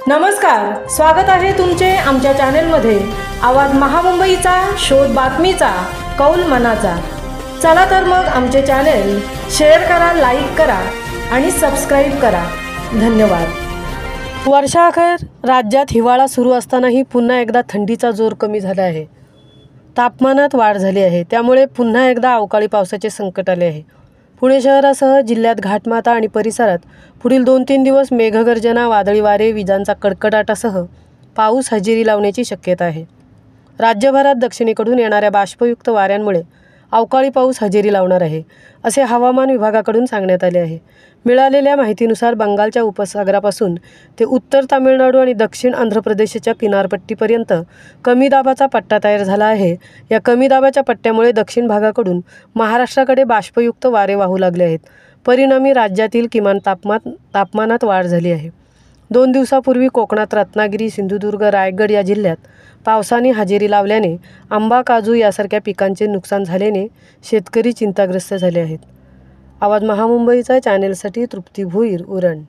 नमस्कार, स्वागत आहे तुमचे आमच्या चॅनेलमध्ये। आवाज महामुंबईचा, शोध बातमीचा, कौल मनाचा। चला तर मग आमचे चॅनेल शेअर करा, लाईक करा आणि सबस्क्राइब करा। धन्यवाद। वर्षाअखेर राज्यात हिवाळा सुरू असतानाही पुन्हा एकदा थंडीचा जोर कमी झाला आहे। तापमानात वाढ झाली आहे, त्यामुळे पुन्हा एकदा अवकाळी पावसाचे संकट आले आहे। पुणे शहरासह जिल्ह्यात घाटमाता आणि परिसरात पुढील 2-3 दिवस मेघगर्जना, वादळी वारे, विजांचा कडकडाटासह पाऊस हजेरी लावण्याची शक्यता आहे। राज्यभरात दक्षिणेकडून येणाऱ्या बाष्पयुक्त वाऱ्यांमुळे अवकाळी पाऊस हजेरी लावणार आहे, असे हवामान विभागाकडून सांगण्यात आले आहे। मिळालेल्या माहितीनुसार बंगालच्या उपसागरापासून ते उत्तर तामिळनाडू आणि दक्षिण आंध्र प्रदेशच्या किनारपट्टीपर्यंत कमी दाबाचा पट्टा तयार झाला आहे। या कमी दाबाच्या पट्ट्यामुळे दक्षिण भागाकडून महाराष्ट्राकडे बाष्पयुक्त वारे वाहू लागले आहेत। परिणामी राज्यातील किमान तापमानात वाढ झाली आहे। 2 दिवसापूर्वी कोकणात रत्नागिरी, सिंधुदुर्ग, रायगड या जिल्ह्यात पावसाने हजेरी लावल्याने आंबा, काजू यासारख्या पिकांचे नुकसान झाल्याने शेतकरी चिंताग्रस्त झाले आहेत। आवाज महामुंबईचा चॅनेलसाठी तृप्ती भोईर, उरण।